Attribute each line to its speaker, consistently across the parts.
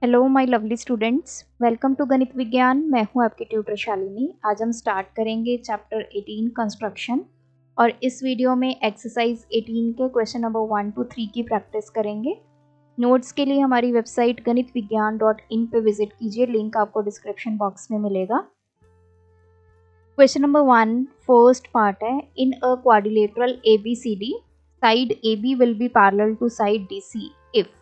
Speaker 1: Hello my lovely students, welcome to गणित विज्ञान। मैं हूं आपकी ट्यूटर शालिनी। आज हम स्टार्ट करेंगे चैप्टर 18 कंस्ट्रक्शन और इस वीडियो में एक्सरसाइज 18 के क्वेश्चन नंबर 1 to 3 की प्रैक्टिस करेंगे। नोट्स के लिए हमारी वेबसाइट ganitviggyan.in पे विजिट कीजिए, लिंक आपको डिस्क्रिप्शन बॉक्स में मिलेगा। क्वेश्चन नंबर 1 फर्स्ट पार्ट है। In a quadrilateral ABCD side AB will be parallel to side DC if.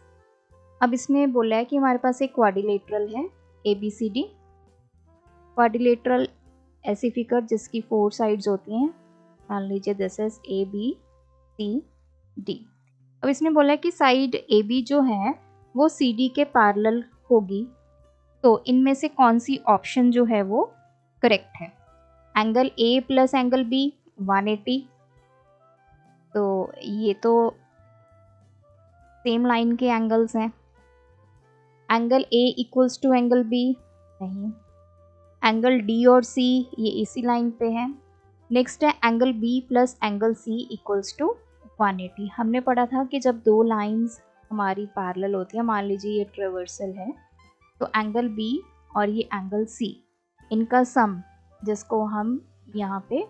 Speaker 1: अब इसमें बोला है कि हमारे पास एक क्वाड्रिलेटरल है ABCD। क्वाड्रिलेटरल ऐसी फिगर जिसकी 4 साइड्स होती हैं। मान लीजिए दिस इज ABCD। अब इसने बोला है कि साइड AB जो है वो CD के पैरेलल होगी, तो इनमें से कौन सी ऑप्शन जो है वो करेक्ट है। Angle A plus angle B 180, तो ये तो सेम लाइन के एंगल्स हैं। Angle A equals to angle B नहीं। एंगल D और C ये इसी लाइन पे है। नेक्स्ट है angle B plus angle C equals to 180। हमने पढ़ा था कि जब दो लाइंस हमारी पैरेलल होती है, मान लीजिए ये ट्रेवर्सल है, तो एंगल B और ये एंगल C, इनका सम जिसको हम यहाँ पे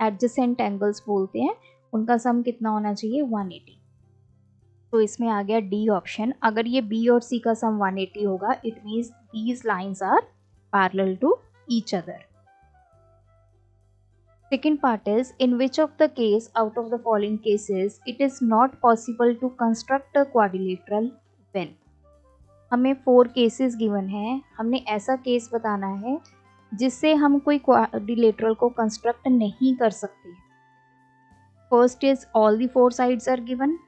Speaker 1: एडजेसेंट एंगल्स बोलते हैं, उनका सम कितना होना चाहिए 180। तो इसमें आ गया डी ऑप्शन। अगर ये B और C का सम 180 होगा, it means these lines are parallel to each other. Second part is, in which of the case out of the following cases it is not possible to construct a quadrilateral when। हमें 4 cases given हैं, हमने ऐसा case बताना है जिससे हम कोई quadrilateral को कंस्ट्रक्ट नहीं कर सकते। First is all the 4 sides are given,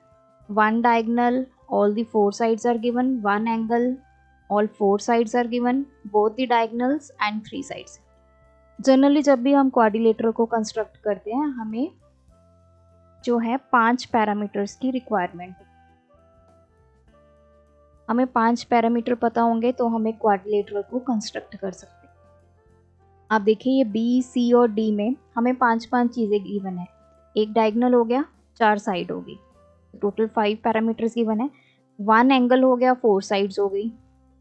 Speaker 1: one diagonal, all the 4 sides are given, one angle, all 4 sides are given, both the diagonals and 3 sides। Generally जब भी हम क्वाड्रिलेटरल को कंस्ट्रक्ट करते हैं, हमें जो है 5 पैरामीटर्स की रिक्वायरमेंट। हमें 5 पैरामीटर पता होंगे तो हमें क्वाड्रिलेटरल को कंस्ट्रक्ट कर सकते हैं। आप देखिए ये B, C और D में हमें 5 चीज़ें गिवन है। एक डायगोनल हो गया, 4 साइड होगी, टोटल 5 पैरामीटर्स गिवन है। 1 एंगल हो गया, 4 साइड्स हो गई।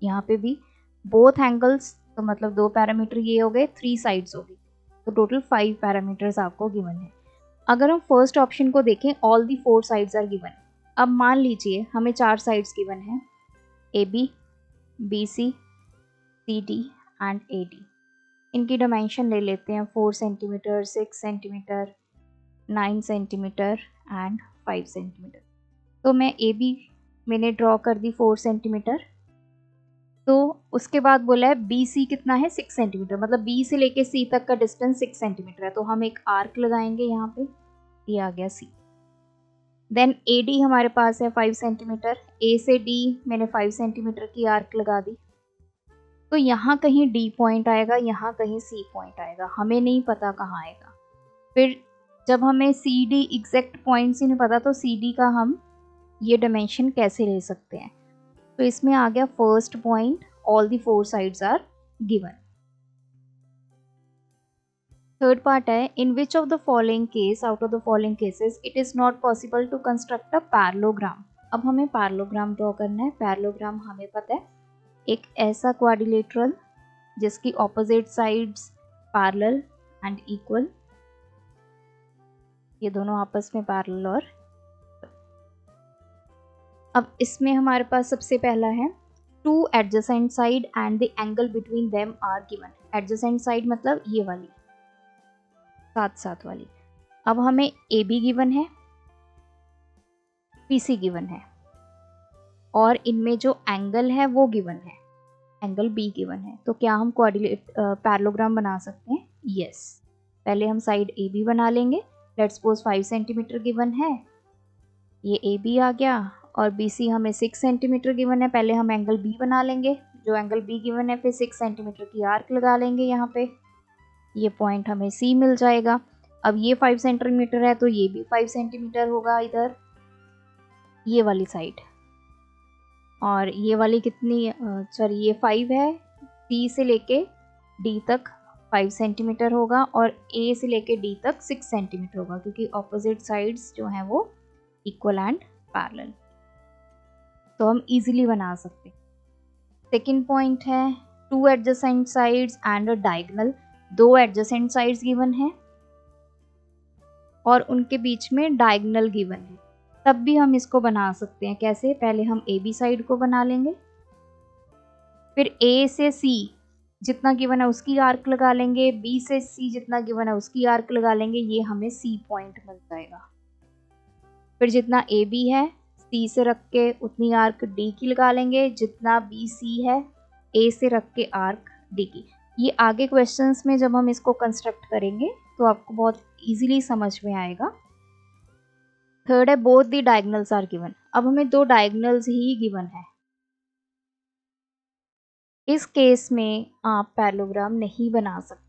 Speaker 1: यहाँ पे भी बोथ एंगल्स, तो मतलब 2 पैरामीटर ये हो गए, 3 साइड्स होगी, तो टोटल 5 पैरामीटर्स आपको गिवन है। अगर हम फर्स्ट ऑप्शन को देखें, all the 4 sides are given. अब मान लीजिए हमें 4 साइड्स गिवन है, AB, BC, CD and AD। इनकी डायमेंशन ले लेते हैं, 4 centimetre, 6 centimetre, 9 centimetre and 5 centimetre. तो मैं AB मैंने ड्रॉ कर दी 4 सेंटीमीटर। तो उसके बाद बोला है BC कितना है 6 सेंटीमीटर, मतलब B से लेके C तक का डिस्टेंस 6 सेंटीमीटर है, तो हम एक आर्क लगाएंगे यहाँ पे, ये आ गया C। देन AD हमारे पास है 5 सेंटीमीटर, A से D मैंने 5 सेंटीमीटर की आर्क लगा दी। तो यहाँ कहीं D पॉइंट आएगा, यहाँ कहीं C पॉइंट आएगा, हमें नहीं पता कहाँ आएगा। फिर जब हमें CD एग्जैक्ट पॉइंट्स ही नहीं पता, तो CD का हम ये डायमेंशन कैसे ले सकते हैं। तो इसमें आ गया first point, all the 4 sides are given. Third part है, in which of the following case out of the following cases it is not possible to construct a parallelogram. अब हमें पैरेललोग्राम ड्रॉ करना है। पैरेललोग्राम हमें पता है, एक ऐसा क्वाड्रिलेटरल जिसकी opposite sides parallel and equal, ये दोनों आपस में पैरेलल। और अब इसमें हमारे पास सबसे पहला है, two adjacent side and the angle between them are given. Adjacent side मतलब ये वाली, साथ साथ वाली। अब हमें AB गिवन है, BC गिवन है, और इनमें जो एंगल है वो गिवन है, एंगल B गिवन है। तो क्या हम पैरेललोग्राम बना सकते हैं? यस। पहले हम साइड AB बना लेंगे। लेट्स सपोज 5 सेंटीमीटर गिवन है, ये AB आ गया, और BC हमें 6 सेंटीमीटर गिवन है। पहले हम एंगल B बना लेंगे, जो एंगल B गिवन है, फिर 6 सेंटीमीटर की आर्क लगा लेंगे यहाँ पे, ये पॉइंट हमें C मिल जाएगा। अब ये 5 सेंटीमीटर है, तो ये भी 5 सेंटीमीटर होगा इधर, ये वाली साइड। और ये वाली कितनी, सॉरी ये 5 है, C से लेके D तक 5 सेंटीमीटर होगा, और A से लेके D तक 6 सेंटीमीटर होगा, क्योंकि ऑपोजिट साइड्स जो हैं वो इक्वल एंड पैरेलल। तो हम इजीली बना सकते हैं। सेकेंड पॉइंट है 2 adjacent sides and a diagonal, 2 adjacent sides given है और उनके बीच में डायगोनल गिवन है, तब भी हम इसको बना सकते हैं। कैसे? पहले हम ए बी साइड को बना लेंगे, फिर ए से सी जितना गिवन है उसकी आर्क लगा लेंगे, बी से सी जितना गिवन है उसकी आर्क लगा लेंगे, ये हमें सी पॉइंट मिल जाएगा। फिर जितना ए बी है सी से रख के उतनी आर्क डी की लगा लेंगे, जितना बी सी है ए से रख के आर्क डी की। ये आगे क्वेश्चंस में जब हम इसको कंस्ट्रक्ट करेंगे तो आपको बहुत इजीली समझ में आएगा। थर्ड है both the diagonals are given. अब हमें 2 डायगोनल्स ही गिवन है। इस केस में आप पैरेललोग्राम नहीं बना सकते,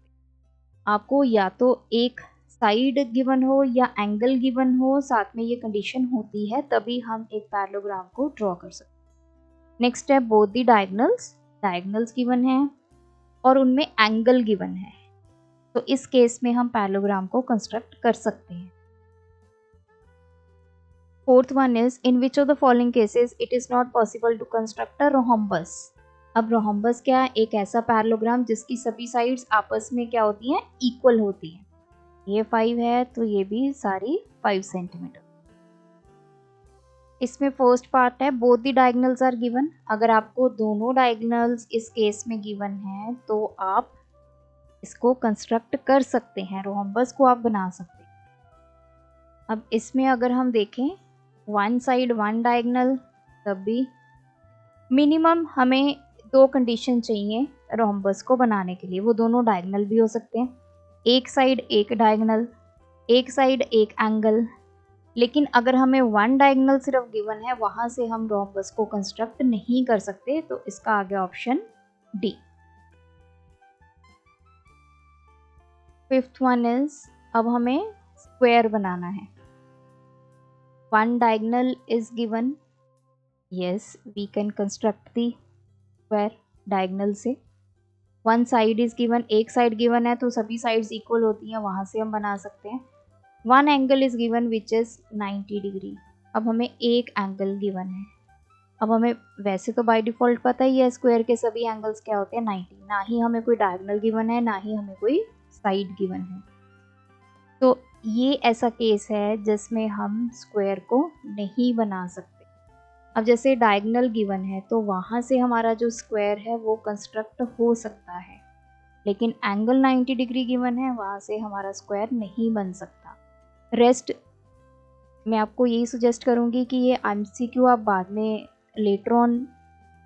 Speaker 1: आपको या तो एक साइड गिवन हो या एंगल गिवन हो, साथ में ये कंडीशन होती है तभी हम एक पैरेललोग्राम को ड्रॉ कर सकते हैं। नेक्स्ट है बोथ द डायगोनल्स गिवन है और उनमें एंगल गिवन है, तो इस केस में हम पैरेललोग्राम को कंस्ट्रक्ट कर सकते हैं। Fourth one is in which of the following cases it is not possible to construct a rhombus. अब रोहम्बस क्या है? एक ऐसा पैरेललोग्राम जिसकी सभी साइड्स आपस में क्या होती हैं? इक्वल होती हैं। ये 5 है तो ये भी सारी 5 सेंटीमीटर। इसमें फर्स्ट पार्ट है both the diagonals are given. अगर आपको दोनों डायगोनल्स इस केस में गिवन है तो आप इसको कंस्ट्रक्ट कर सकते हैं, रोहम्बस को आप बना सकते हैं। अब इसमें अगर हम देखें 1 साइड 1 डायगोनल, तब भी मिनिमम हमें 2 कंडीशन चाहिए रोहम्बस को बनाने के लिए। वो दोनों डायगोनल भी हो सकते हैं, एक साइड एक डायगोनल, एक साइड एक एंगल। लेकिन अगर हमें 1 डायगोनल सिर्फ गिवन है, वहाँ से हम रोहम्बस को कंस्ट्रक्ट नहीं कर सकते, तो इसका आगे option D. Fifth one is अब हमें स्क्वायर बनाना है। 1 diagonal is given, yes we can construct the square diagonal से। 1 साइड इज गिवन, एक साइड गिवन है तो सभी साइड्स इक्वल होती हैं, वहाँ से हम बना सकते हैं। 1 angle is given which is 90 degree. अब हमें एक एंगल गिवन है। अब हमें वैसे तो बाय डिफ़ॉल्ट पता ही है स्क्वायर के सभी एंगल्स क्या होते हैं 90, ना ही हमें कोई डायगोनल गिवन है ना ही हमें कोई साइड गिवन है। तो ये ऐसा केस है जिसमें हम स्क्वायर को नहीं बना सकते। अब जैसे डायगोनल गिवन है तो वहाँ से हमारा जो स्क्वायर है वो कंस्ट्रक्ट हो सकता है, लेकिन एंगल 90 डिग्री गिवन है, वहाँ से हमारा स्क्वायर नहीं बन सकता। रेस्ट मैं आपको यही सजेस्ट करूँगी कि ये MCQ आप बाद में लेटर ऑन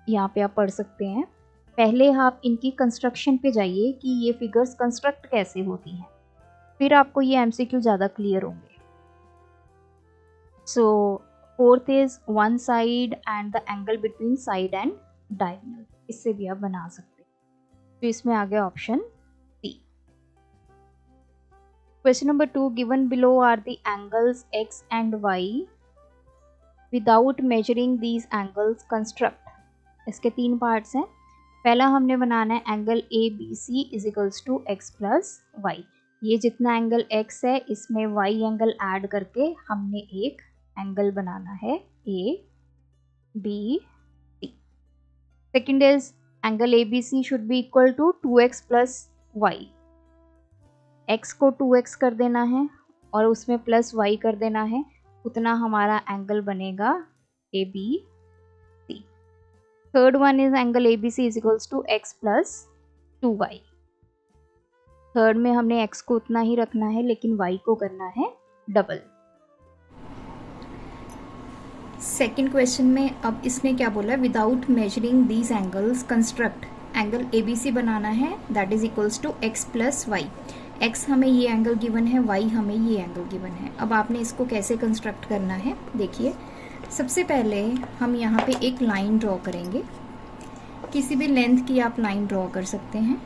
Speaker 1: यहाँ पे आप पढ़ सकते हैं। पहले आप इनकी कंस्ट्रक्शन पे जाइए कि ये फिगर्स कंस्ट्रक्ट कैसे होती हैं, फिर आपको ये MCQ ज़्यादा क्लियर होंगे। So fourth is 1 side and the angle between side and diagonal, इससे भी आप बना सकते हैं। तो इसमें आ गया option C. Question number 2, given below are the angles x and y, without measuring these angles construct. इसके 3 पार्ट्स हैं। पहला हमने बनाना है angle ABC is equals to x plus y. ये जितना एंगल x है इसमें y एंगल ऐड करके हमने एक एंगल बनाना है ABC। Second is angle ABC should be equal to 2x plus y. x को 2x कर देना है और उसमें प्लस y कर देना है, उतना हमारा एंगल बनेगा ABC। Third one is angle ABC is equals to x plus 2y। थर्ड में हमने x को उतना ही रखना है लेकिन y को करना है डबल। सेकेंड क्वेश्चन में अब इसने क्या बोला, without measuring these angles construct. Angle ABC बनाना है that is equals to x plus y. x हमें ये एंगल गिवन है, y हमें ये एंगल गिवन है। अब आपने इसको कैसे कंस्ट्रक्ट करना है देखिए। सबसे पहले हम यहाँ पे एक लाइन ड्रॉ करेंगे, किसी भी लेंथ की आप लाइन ड्रॉ कर सकते हैं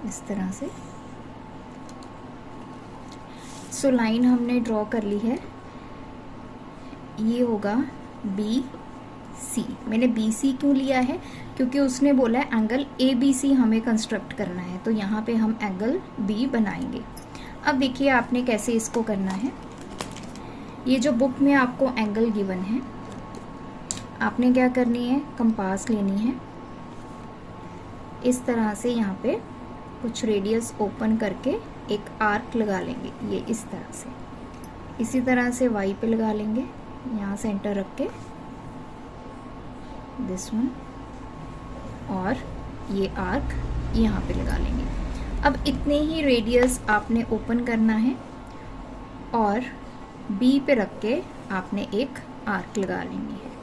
Speaker 1: इस तरह से। सो लाइन हमने ड्रॉ कर ली है, ये होगा BC। मैंने BC क्यों लिया है, क्योंकि उसने बोला है एंगल ABC हमें कंस्ट्रक्ट करना है, तो यहाँ पे हम एंगल B बनाएंगे। अब देखिए आपने कैसे इसको करना है। ये जो बुक में आपको एंगल गिवन है आपने क्या करनी है, कंपास लेनी है, इस तरह से यहाँ पे कुछ रेडियस ओपन करके एक आर्क लगा लेंगे, ये इस तरह से। इसी तरह से वाई पे लगा लेंगे, यहाँ सेंटर रख के दिस वन, और ये आर्क यहाँ पे लगा लेंगे। अब इतने ही रेडियस आपने ओपन करना है और बी पे रख के आपने एक आर्क लगा लेनी है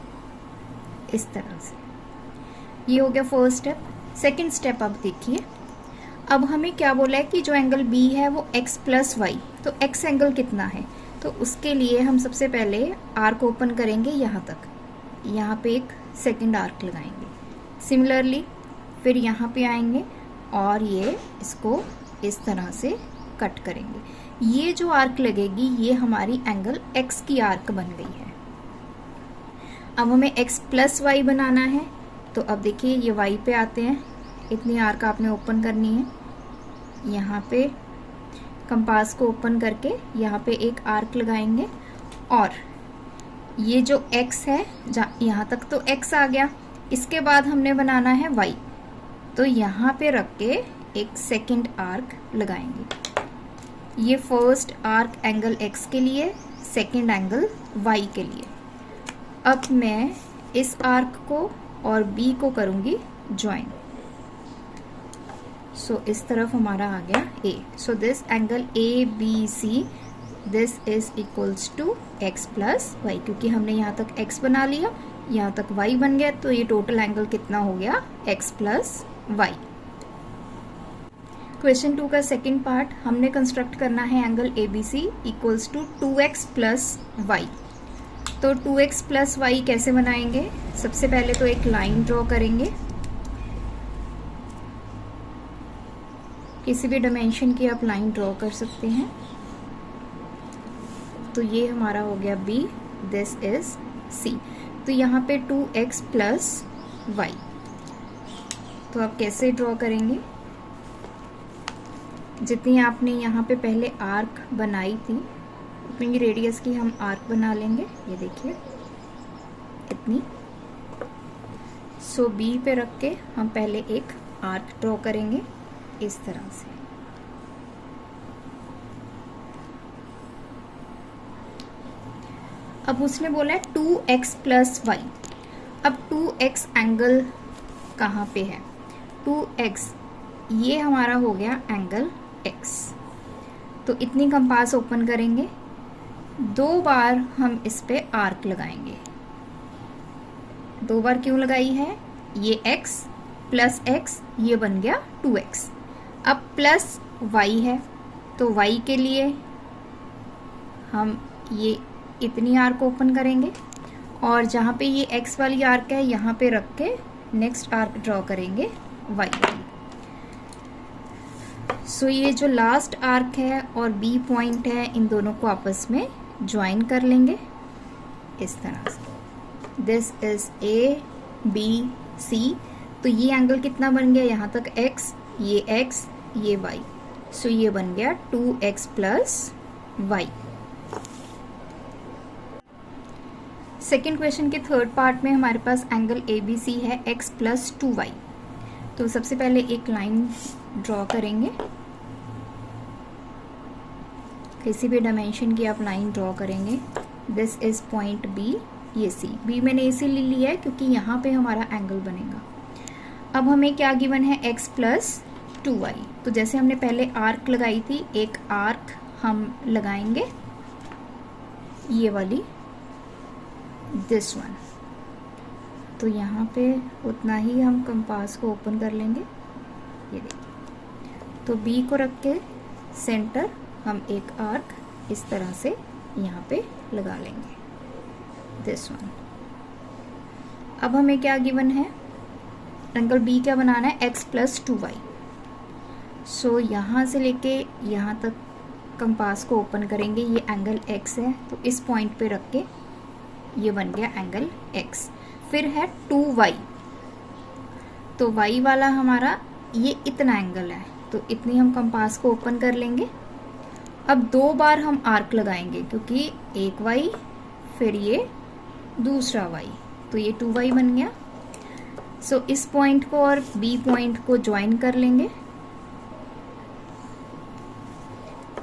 Speaker 1: इस तरह से। ये हो गया फर्स्ट स्टेप। सेकंड स्टेप अब देखिए, अब हमें क्या बोला है कि जो एंगल बी है वो x प्लस वाई, तो x एंगल कितना है, तो उसके लिए हम सबसे पहले आर्क ओपन करेंगे यहाँ तक, यहाँ पे एक सेकंड आर्क लगाएंगे। सिमिलरली फिर यहाँ पे आएंगे और ये इसको इस तरह से कट करेंगे। ये जो आर्क लगेगी ये हमारी एंगल x की आर्क बन गई है। अब हमें x प्लस वाई बनाना है, तो अब देखिए ये y पे आते हैं, इतनी आर्क आपने ओपन करनी है। यहाँ पे कंपास को ओपन करके यहाँ पे एक आर्क लगाएंगे और ये जो x है, यहाँ तक तो x आ गया, इसके बाद हमने बनाना है y, तो यहाँ पे रख के एक सेकंड आर्क लगाएंगे। ये फर्स्ट आर्क एंगल x के लिए, सेकंड एंगल y के लिए। अब मैं इस आर्क को और b को करूँगी ज्वाइन। सो इस तरफ हमारा आ गया a। So this angle ABC, this is equals to x plus y, क्योंकि हमने यहाँ तक x बना लिया, यहाँ तक y बन गया, तो ये टोटल एंगल कितना हो गया, x प्लस वाई। क्वेश्चन 2 का सेकंड पार्ट, हमने कंस्ट्रक्ट करना है angle ABC equals to 2x plus y. तो 2x प्लस वाई कैसे बनाएंगे, सबसे पहले तो एक लाइन ड्रॉ करेंगे, किसी भी डायमेंशन की आप लाइन ड्रॉ कर सकते हैं। तो ये हमारा हो गया B, दिस इज C। तो यहाँ पे 2x प्लस वाई, तो आप कैसे ड्रॉ करेंगे, जितनी आपने यहाँ पे पहले आर्क बनाई थी उतनी रेडियस की हम आर्क बना लेंगे, ये देखिए इतनी। सो B पे रख के हम पहले एक आर्क ड्रॉ करेंगे इस तरह से। अब उसने बोला है 2x प्लस वाई। अब 2x एंगल कहाँ पे है, 2x ये हमारा हो गया एंगल x। तो इतनी कंपास ओपन करेंगे, 2 बार हम इस पे आर्क लगाएंगे। 2 बार क्यों लगाई है, ये x प्लस x, ये बन गया 2x। अब प्लस y है, तो y के लिए हम ये इतनी आर्क ओपन करेंगे और जहाँ पे ये x वाली आर्क है यहाँ पे रख के नेक्स्ट आर्क ड्रॉ करेंगे y वाली। सो ये जो लास्ट आर्क है और B पॉइंट है, इन दोनों को आपस में ज्वाइन कर लेंगे इस तरह से। This is A B C। तो ये एंगल कितना बन गया, यहाँ तक x, ये x, ये y। सो ये बन गया 2x plus y. Second question के थर्ड पार्ट में हमारे पास एंगल ABC है x प्लस 2y। तो सबसे पहले एक लाइन ड्रॉ करेंगे, किसी भी डायमेंशन की आप लाइन ड्रॉ करेंगे। दिस इज पॉइंट B, ये C। B मैंने इसीलिए लिया है क्योंकि यहाँ पे हमारा एंगल बनेगा। अब हमें क्या गिवन है, x प्लस 2y। तो जैसे हमने पहले आर्क लगाई थी, एक आर्क हम लगाएंगे, ये वाली, दिस वन। तो यहाँ पे उतना ही हम कंपास को ओपन कर लेंगे, ये देखिए। तो B को रख के सेंटर हम एक आर्क इस तरह से यहाँ पे लगा लेंगे, दिस वन। अब हमें क्या गिवन है, एंगल B क्या बनाना है, x प्लस 2y। सो यहाँ से लेके यहाँ तक कंपास को ओपन करेंगे, ये एंगल x है, तो इस पॉइंट पे रख के ये बन गया एंगल x। फिर है 2y, तो y वाला हमारा ये इतना एंगल है, तो इतनी हम कंपास को ओपन कर लेंगे। अब 2 बार हम आर्क लगाएंगे, क्योंकि एक y फिर ये दूसरा y, तो ये 2y बन गया। सो इस पॉइंट को और B पॉइंट को ज्वाइन कर लेंगे,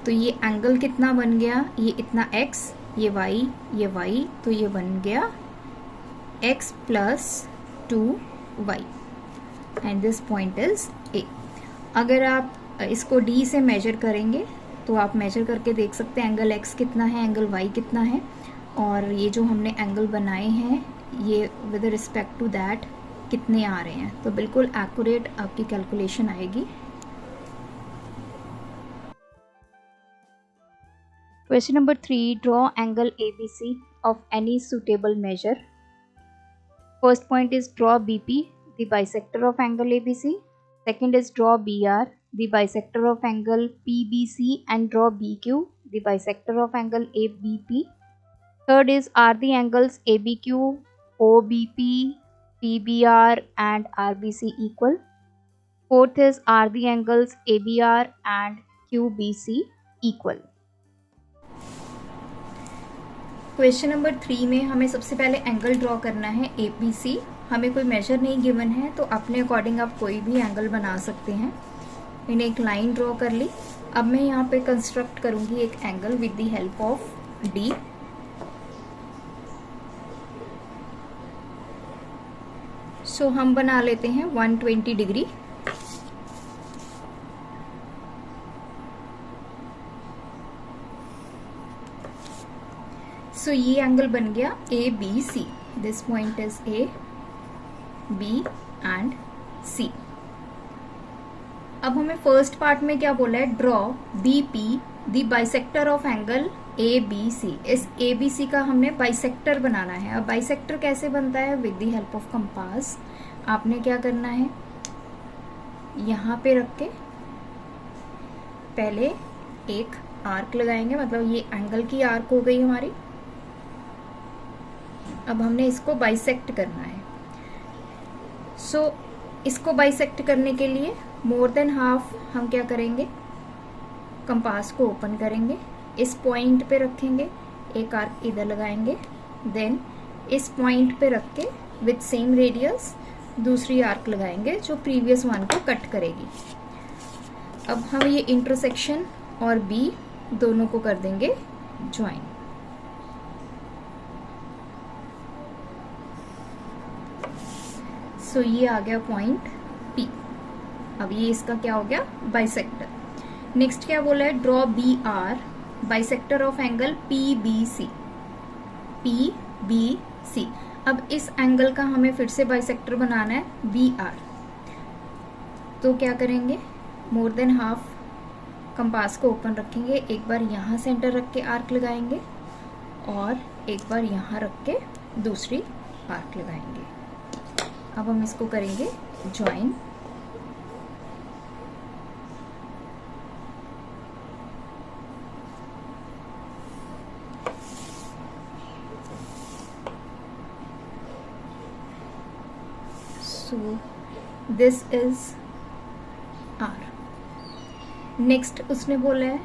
Speaker 1: तो ये एंगल कितना बन गया, ये इतना x, ये y, तो ये बन गया x + 2y and this point is A। अगर आप इसको D से मेजर करेंगे तो आप मेजर करके देख सकते हैं एंगल x कितना है, एंगल y कितना है, और ये जो हमने एंगल बनाए हैं ये विद रिस्पेक्ट टू दैट कितने आ रहे हैं। तो बिल्कुल एक्यूरेट आपकी कैलकुलेशन आएगी। Question number 3. Draw angle ABC of any suitable measure. First point is draw BP, the bisector of angle ABC. Second is draw BR, the bisector of angle PBC, and draw BQ, the bisector of angle ABP. Third is are the angles ABQ, OBP, PBR and RBC equal? Fourth is are the angles ABR and QBC equal? Question number 3 में हमें सबसे पहले angle draw करना है ABC। हमें कोई major नहीं given है, तो अपने अकॉर्डिंग आप कोई भी एंगल बना सकते हैं। मैंने एक लाइन ड्रॉ कर ली। अब मैं यहाँ पे कंस्ट्रक्ट करूँगी एक angle with the help of D। सो हम बना लेते हैं 120 डिग्री। सो ये एंगल बन गया ABC। This point is A, B and C। अब हमें फर्स्ट पार्ट में क्या बोला है, draw BP the bisector of angle ABC। इस ABC का हमने बाइसेक्टर बनाना है। अब बाइसेक्टर कैसे बनता है, with the help of compass. आपने क्या करना है, यहाँ पे रख के पहले एक आर्क लगाएंगे, मतलब ये एंगल की आर्क हो गई हमारी। अब हमने इसको बाइसेक्ट करना है। सो इसको बाइसेक्ट करने के लिए मोर देन हाफ हम क्या करेंगे, कंपास को ओपन करेंगे, इस पॉइंट पे रखेंगे, एक आर्क इधर लगाएंगे, देन इस पॉइंट पे रख के विथ सेम रेडियस दूसरी आर्क लगाएंगे जो प्रीवियस वन को कट करेगी। अब हम ये इंटरसेक्शन और B दोनों को कर देंगे ज्वाइन। सो ये आ गया पॉइंट P। अब ये इसका क्या हो गया, बाइसेक्टर। नेक्स्ट क्या बोला है, draw BR bisector of angle PBC। PBC। अब इस एंगल का हमें फिर से बाइसेक्टर बनाना है BR। तो क्या करेंगे, मोर देन हाफ कंपास को ओपन रखेंगे, एक बार यहाँ सेंटर रख के आर्क लगाएंगे और एक बार यहाँ रख के दूसरी आर्क लगाएंगे। अब हम इसको करेंगे join. So this is R। Next उसने बोला है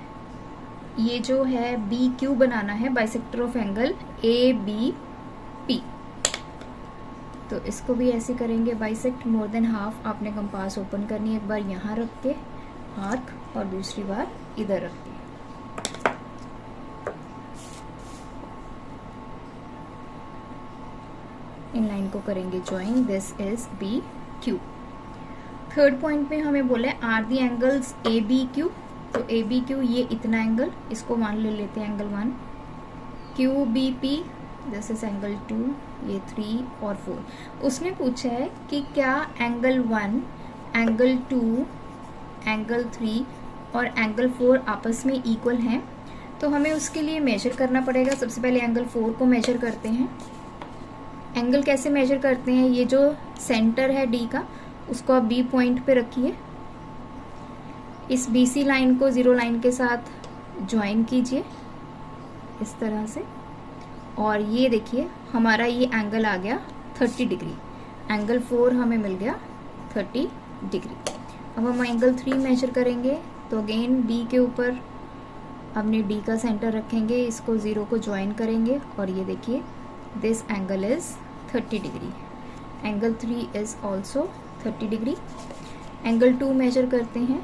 Speaker 1: ये जो है BQ बनाना है, बाइसेक्टर ऑफ एंगल ABP। तो इसको भी ऐसे करेंगे बाइसेक्ट, मोर देन हाफ आपने कंपास ओपन करनी है, एक बार यहाँ रख के आर्क और दूसरी बार इधर रख के। इन लाइन को करेंगे join. This is BQ। Third point में हमें बोला है आर दी एंगल्स ABQ। तो ABQ ये इतना एंगल, इसको मान ले लेते हैं angle 1। QBP this is angle 2, ये 3 और 4। उसने पूछा है कि क्या एंगल 1, एंगल 2, एंगल 3 और एंगल 4 आपस में इक्वल हैं। तो हमें उसके लिए मेजर करना पड़ेगा। सबसे पहले एंगल 4 को मेजर करते हैं। एंगल कैसे मेजर करते हैं, ये जो सेंटर है D का उसको आप B पॉइंट पे रखिए, इस BC लाइन को 0 लाइन के साथ ज्वाइन कीजिए इस तरह से, और ये देखिए हमारा ये एंगल आ गया 30 डिग्री। एंगल 4 हमें मिल गया 30 डिग्री। अब हम एंगल 3 मेजर करेंगे। तो अगेन B के ऊपर अपने D का सेंटर रखेंगे, इसको 0 को ज्वाइन करेंगे और ये देखिए this angle is 30 degree. Angle 3 is also 30 degree. Angle 2 measure करते हैं।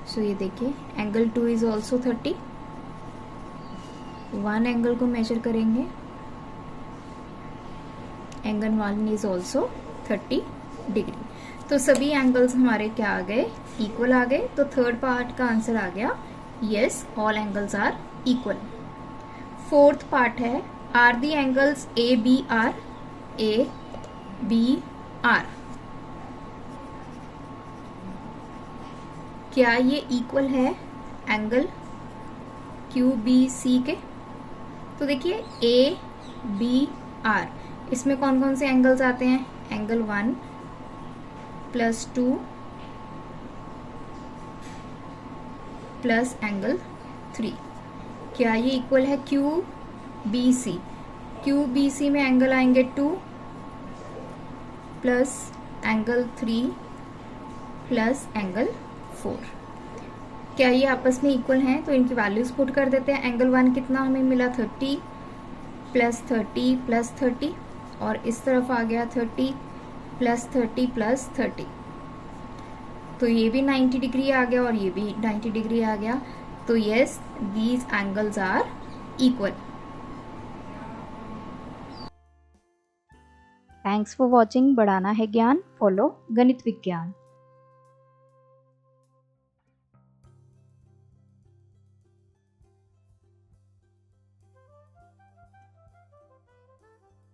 Speaker 1: सो ये देखिए angle 2 is also 30। One angle को मेजर करेंगे, एंगल 1 इज ऑल्सो 30 डिग्री। तो सभी एंगल्स हमारे क्या आ गए, इक्वल आ गए। तो थर्ड पार्ट का आंसर आ गया yes, all angles are equal. Fourth part है, are the angles A B R, A B R, क्या ये इक्वल है एंगल क्यू बी सी के? तो देखिए ए बी आर, इसमें कौन कौन से एंगल्स आते हैं, एंगल 1 प्लस 2 प्लस एंगल 3, क्या ये इक्वल है Q B C? Q B C में एंगल आएंगे 2 प्लस एंगल 3 प्लस एंगल 4, क्या ये आपस में इक्वल हैं? तो इनकी वैल्यूज पुट कर देते हैं। एंगल 1 कितना हमें मिला, 30 प्लस 30 प्लस 30, और इस तरफ आ गया 30 प्लस 30 प्लस 30, तो ये भी 90 डिग्री आ गया और ये भी 90 डिग्री आ गया। तो yes, these angles are equal. Thanks for watching. बढ़ाना है ज्ञान, फॉलो गणित विज्ञान।